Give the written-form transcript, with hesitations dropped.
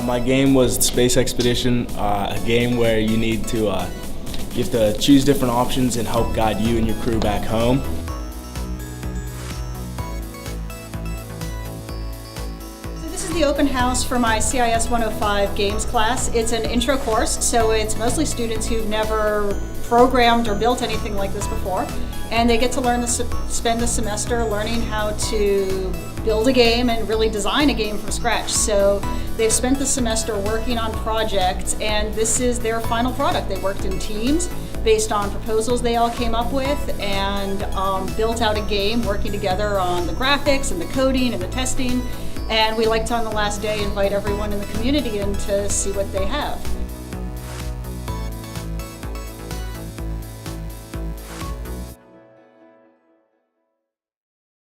My game was Space Expedition, a game where you have to choose different options and help guide you and your crew back home. This is the open house for my CIS 105 games class. It's an intro course, so it's mostly students who've never programmed or built anything like this before. And they get to spend the semester learning how to build a game and really design a game from scratch. So they've spent the semester working on projects, and this is their final product. They worked in teams based on proposals they all came up with, and built out a game working together on the graphics and the coding and the testing. And we like to, on the last day, invite everyone in the community in to see what they have.